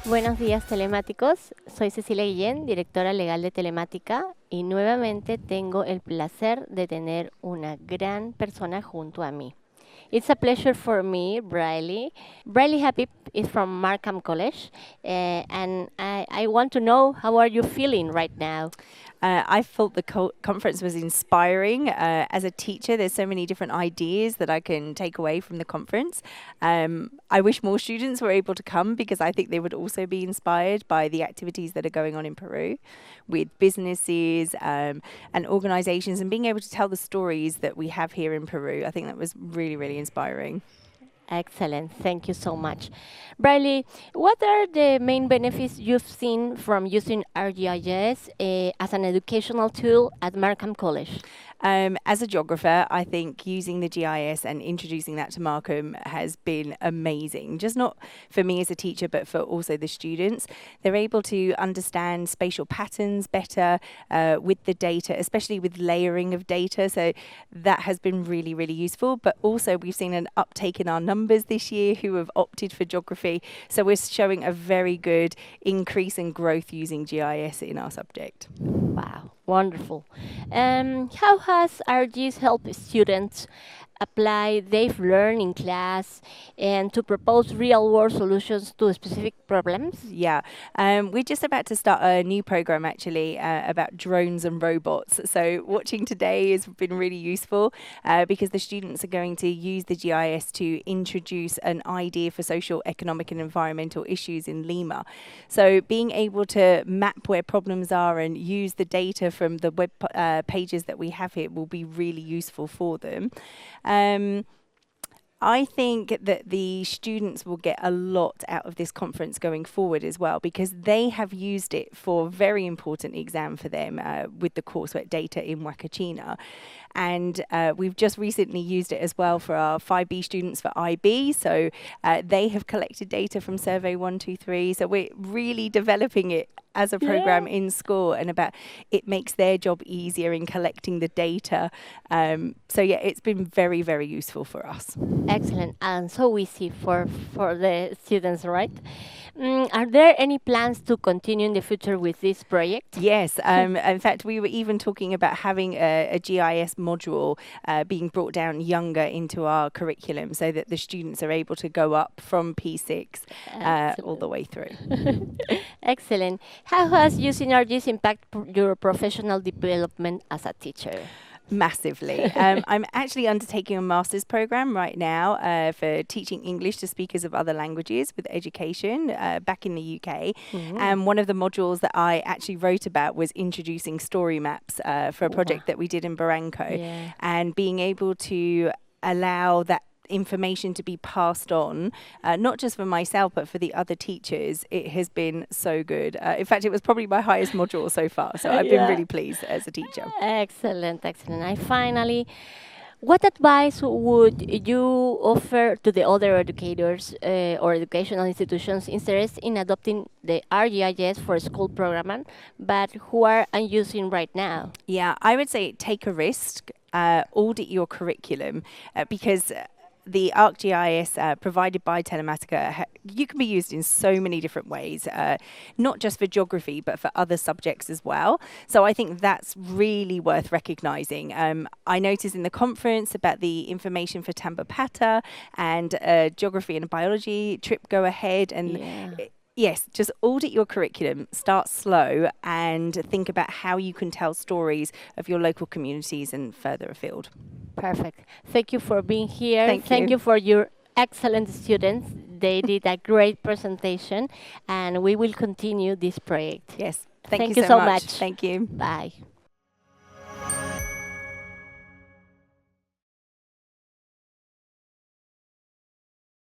Buenos días, telemáticos. Soy Cecilia Guillén, directora legal de Telemática, y nuevamente tengo el placer de tener una gran persona junto a mí. It's a pleasure for me, Briley. Briley Habib is from Markham College, and I want to know, how are you feeling right now? I thought the conference was inspiring. As a teacher, there's so many different ideas that I can take away from the conference. I wish more students were able to come because I think they would also be inspired by the activities that are going on in Peru with businesses and organizations, and being able to tell the stories that we have here in Peru. I think that was really, really inspiring. Excellent. Thank you so much. Briley, what are the main benefits you've seen from using ArcGIS as an educational tool at Markham College? As a geographer, I think using the GIS and introducing that to Markham has been amazing. Just not for me as a teacher, but for also the students. They're able to understand spatial patterns better with the data, especially with layering of data. So that has been really, really useful. But also we've seen an uptake in our numbers this year who have opted for geography. So we're showing a very good increase in growth using GIS in our subject. Wow, wonderful. How has ArcGIS helped students apply they've learned in class and to propose real-world solutions to specific problems? Yeah, we're just about to start a new program actually about drones and robots. So watching today has been really useful because the students are going to use the GIS to introduce an idea for social, economic and environmental issues in Lima. So being able to map where problems are and use the data from the web pages that we have here will be really useful for them. I think that the students will get a lot out of this conference going forward as well, because they have used it for a very important exam for them with the coursework data in Wakachina. And we've just recently used it as well for our 5B students for IB. So they have collected data from Survey 123. So we're really developing it as a program in school, and about it makes their job easier in collecting the data. So yeah, it's been very, very useful for us. Excellent, and so easy for the students, right? Are there any plans to continue in the future with this project? Yes, in fact, we were even talking about having a GIS module being brought down younger into our curriculum so that the students are able to go up from P6 all the way through. Excellent. How has using ArcGIS impacted your professional development as a teacher? Massively. I'm actually undertaking a master's program right now for teaching English to speakers of other languages with education back in the UK. And one of the modules that I actually wrote about was introducing story maps for a project that we did in Barranco, and being able to allow that information to be passed on, not just for myself but for the other teachers. It has been so good. In fact, it was probably my highest module so far, so I've been really pleased as a teacher. Excellent, excellent. And finally, what advice would you offer to the other educators or educational institutions interested in adopting the ArcGIS for school program, but who are unusing right now? Yeah, I would say take a risk, audit your curriculum, because the ArcGIS provided by Telematica, you can be used in so many different ways, not just for geography, but for other subjects as well. So I think that's really worth recognising. I noticed in the conference about the information for Tambopata and geography and biology trip go ahead, and yes, just audit your curriculum, start slow, and think about how you can tell stories of your local communities and further afield. Perfect. Thank you for being here. Thank you for your excellent students. They did a great presentation, and we will continue this project. Yes, thank you so much. Thank you. Bye.